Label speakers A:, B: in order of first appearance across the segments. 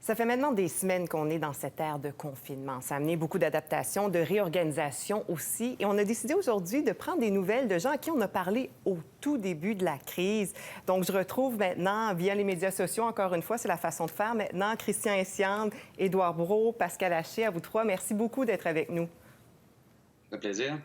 A: Ça fait maintenant des semaines qu'on est dans cette ère de confinement. Ça a amené beaucoup d'adaptations, de réorganisation aussi. Et on a décidé aujourd'hui de prendre des nouvelles de gens à qui on a parlé au tout début de la crise. Donc, je retrouve maintenant, via les médias sociaux, encore une fois, c'est la façon de faire maintenant, Christian Essiam, Édouard Brault, Pascal Haché, à vous trois. Merci beaucoup d'être avec nous.
B: Ça fait plaisir.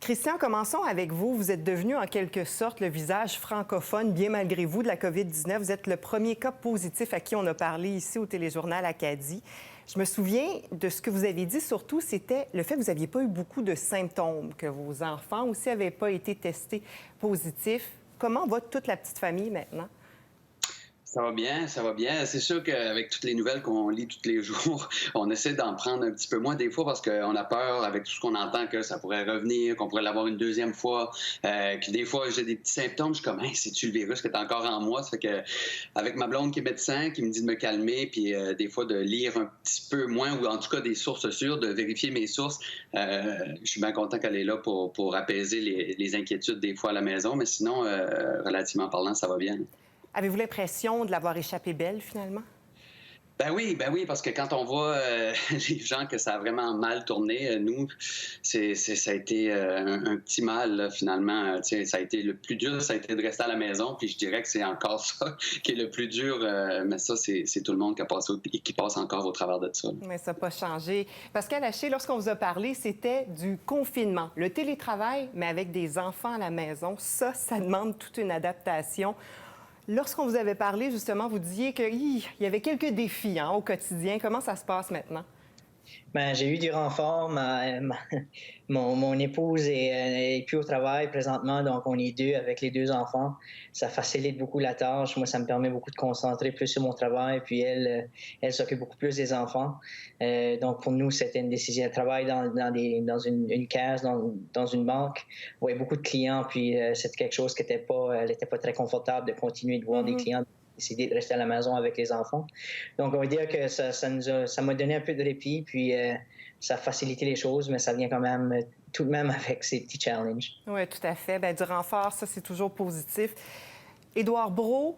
A: Christian, commençons avec vous. Vous êtes devenu en quelque sorte le visage francophone, bien malgré vous, de la COVID-19. Vous êtes le premier cas positif à qui on a parlé ici au Téléjournal Acadie. Je me souviens de ce que vous avez dit, surtout, c'était le fait que vous n'aviez pas eu beaucoup de symptômes, que vos enfants aussi n'avaient pas été testés positifs. Comment va toute la petite famille maintenant?
B: Ça va bien, ça va bien. C'est sûr qu'avec toutes les nouvelles qu'on lit tous les jours, on essaie d'en prendre un petit peu moins des fois parce qu'on a peur, avec tout ce qu'on entend, que ça pourrait revenir, qu'on pourrait l'avoir une deuxième fois. Puis des fois, j'ai des petits symptômes, je suis comme, hey, c'est-tu le virus qui est encore en moi? Ça fait que, avec ma blonde qui est médecin, qui me dit de me calmer, puis des fois de lire un petit peu moins, ou en tout cas des sources sûres, de vérifier mes sources, je suis bien content qu'elle est là pour apaiser les inquiétudes des fois à la maison. Mais sinon, relativement parlant, ça va bien.
A: Avez-vous l'impression de l'avoir échappé belle, finalement?
B: Ben oui, parce que quand on voit les gens que ça a vraiment mal tourné, nous, ça a été un petit mal, là, finalement. Ça a été le plus dur, ça a été de rester à la maison, puis je dirais que c'est encore ça qui est le plus dur, mais ça, c'est tout le monde qui a passé et qui passe encore au travers de ça.
A: Mais ça n'a pas changé. Pascal Haché, lorsqu'on vous a parlé, c'était du confinement. Le télétravail, mais avec des enfants à la maison, ça demande toute une adaptation. Lorsqu'on vous avait parlé, justement, vous disiez qu'il y avait quelques défis au quotidien. Comment ça se passe maintenant?
C: Ben, j'ai eu du renfort. Mon épouse est plus au travail présentement, donc on est deux avec les deux enfants. Ça facilite beaucoup la tâche. Moi, ça me permet beaucoup de concentrer plus sur mon travail. Puis elle s'occupe beaucoup plus des enfants. Donc pour nous, c'était une décision. Elle travaille dans une case, dans une banque, où il y a beaucoup de clients. Puis c'est quelque chose qui elle n'était pas très confortable de continuer de voir des clients. Décidé de rester à la maison avec les enfants. Donc, on va dire que ça m'a donné un peu de répit, puis ça a facilité les choses, mais ça vient quand même tout de même avec ces petits challenges.
A: Oui, tout à fait. Bien, du renfort, ça, c'est toujours positif. Édouard Brault,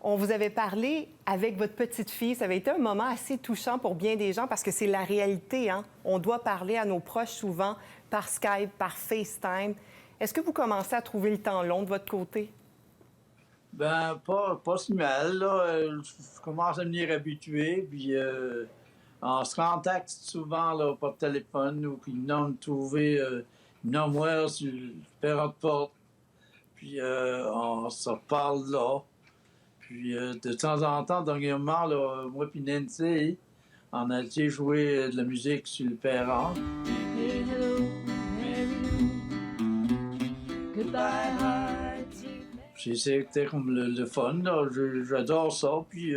A: on vous avait parlé avec votre petite fille. Ça avait été un moment assez touchant pour bien des gens parce que c'est la réalité. On doit parler à nos proches souvent par Skype, par FaceTime. Est-ce que vous commencez à trouver le temps long de votre côté?
D: Ben, pas si mal, là. Je commence à m'y habituer, puis on se contacte souvent, là, par téléphone, ou qu'ils viennent me trouver, ils viennent me voir sur le perron de porte, puis on se parle là. Puis de temps en temps, dernièrement, là, moi puis Nancy, on a été jouer de la musique sur le perron. Hey, hello, Mary Lou, goodbye, c'était comme le fun, là. J'adore ça. Puis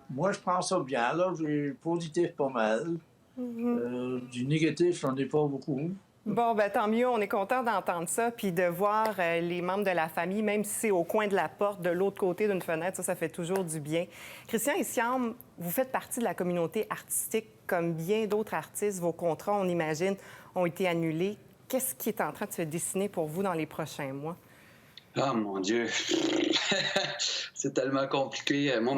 D: moi, je prends ça bien, là. J'ai positif pas mal. Du négatif, j'en ai pas beaucoup.
A: Bon, bien, tant mieux. On est content d'entendre ça, puis de voir les membres de la famille, même si c'est au coin de la porte, de l'autre côté d'une fenêtre, ça fait toujours du bien. Christian Essiam, vous faites partie de la communauté artistique. Comme bien d'autres artistes, vos contrats, on imagine, ont été annulés. Qu'est-ce qui est en train de se dessiner pour vous dans les prochains mois?
B: Oh mon Dieu! C'est tellement compliqué. Moi,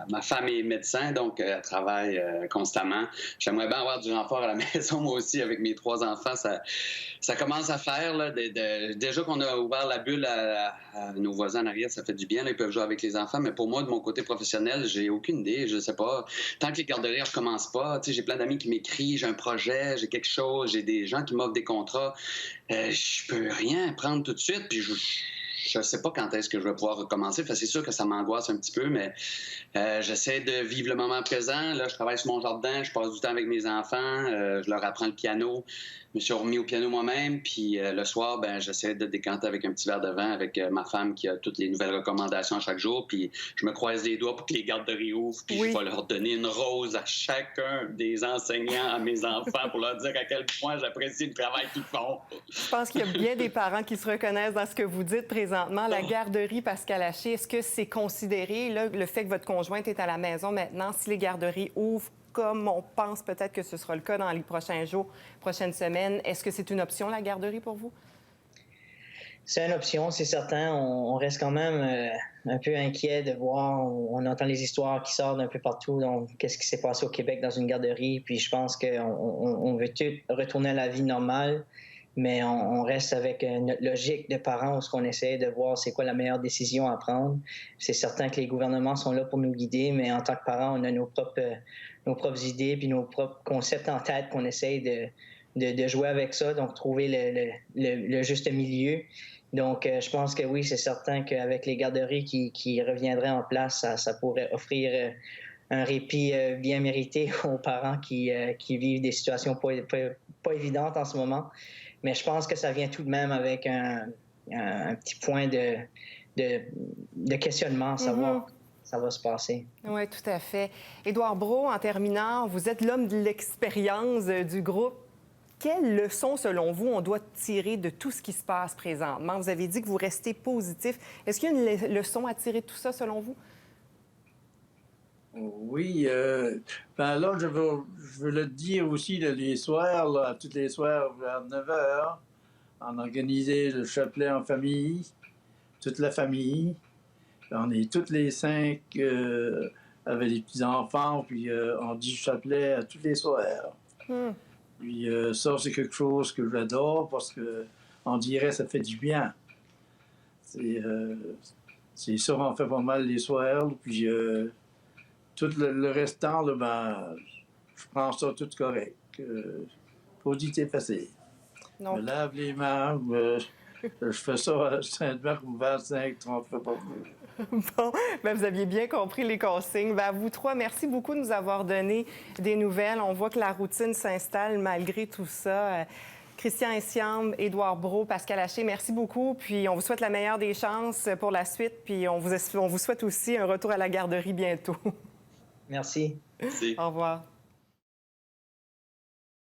B: ma femme est médecin, donc elle travaille constamment. J'aimerais bien avoir du renfort à la maison, moi aussi, avec mes 3 enfants. Ça commence à faire. Là, déjà qu'on a ouvert la bulle à nos voisins en arrière, ça fait du bien. Là, ils peuvent jouer avec les enfants. Mais pour moi, de mon côté professionnel, j'ai aucune idée. Je sais pas. Tant que les garderies ne recommencent pas, j'ai plein d'amis qui m'écrivent, j'ai un projet, j'ai quelque chose, j'ai des gens qui m'offrent des contrats. Je peux rien prendre tout de suite. Puis je ne sais pas quand est-ce que je vais pouvoir recommencer. C'est sûr que ça m'angoisse un petit peu, mais j'essaie de vivre le moment présent. Là, je travaille sur mon jardin, je passe du temps avec mes enfants, je leur apprends le piano. Je me suis remis au piano moi-même, puis le soir, j'essaie de décanter avec un petit verre de vin avec ma femme qui a toutes les nouvelles recommandations chaque jour, puis je me croise les doigts pour que les garderies ouvrent, puis je vais leur donner une rose à chacun des enseignants à mes enfants pour leur dire à quel point j'apprécie le travail qu'ils font.
A: Je pense qu'il y a bien des parents qui se reconnaissent dans ce que vous dites présentement. La garderie, Pascal Haché, est-ce que c'est considéré, là, le fait que votre conjointe est à la maison maintenant, si les garderies ouvrent, comme on pense peut-être que ce sera le cas dans les prochains jours, prochaines semaines, est-ce que c'est une option, la garderie, pour vous?
C: C'est une option, c'est certain. On reste quand même un peu inquiet de voir, on entend les histoires qui sortent un peu partout, donc qu'est-ce qui s'est passé au Québec dans une garderie, puis je pense qu'on veut tout retourner à la vie normale, mais on reste avec notre logique de parents où on essaie de voir c'est quoi la meilleure décision à prendre. C'est certain que les gouvernements sont là pour nous guider, mais en tant que parents, on a nos propres idées puis nos propres concepts en tête qu'on essaie de jouer avec ça, donc trouver le juste milieu. Donc, je pense que oui, c'est certain qu'avec les garderies qui reviendraient en place, ça pourrait offrir un répit bien mérité aux parents qui vivent des situations pas évidentes en ce moment. Mais je pense que ça vient tout de même avec un petit point de questionnement, savoir ça va se passer.
A: Oui, tout à fait. Édouard Brault, en terminant, vous êtes l'homme de l'expérience du groupe. Quelles leçons, selon vous, on doit tirer de tout ce qui se passe présentement? Vous avez dit que vous restez positif. Est-ce qu'il y a une leçon à tirer de tout ça, selon vous?
D: Oui. Là, je veux le dire aussi, là, les soirs, là, tous les soirs vers 9 h, on organisait le chapelet en famille, toute la famille. On est toutes les 5 avec les petits-enfants, puis on dit chapelet à tous les soirs. Puis ça, c'est quelque chose que j'adore parce que on dirait que ça fait du bien. C'est ça, on fait pas mal les soirs. Puis tout le restant, là, ben, je prends ça tout correct. Positif facile. Je me lave les mains. Je fais ça à Sainte-Marthe, 25, 30 fois par jour.
A: Bon, bien, vous aviez bien compris les consignes. Bien, à vous trois, merci beaucoup de nous avoir donné des nouvelles. On voit que la routine s'installe malgré tout ça. Christian Essiam, Édouard Brault, Pascal Haché, merci beaucoup. Puis on vous souhaite la meilleure des chances pour la suite. Puis on vous souhaite aussi un retour à la garderie bientôt.
C: Merci.
B: Merci.
A: Au revoir.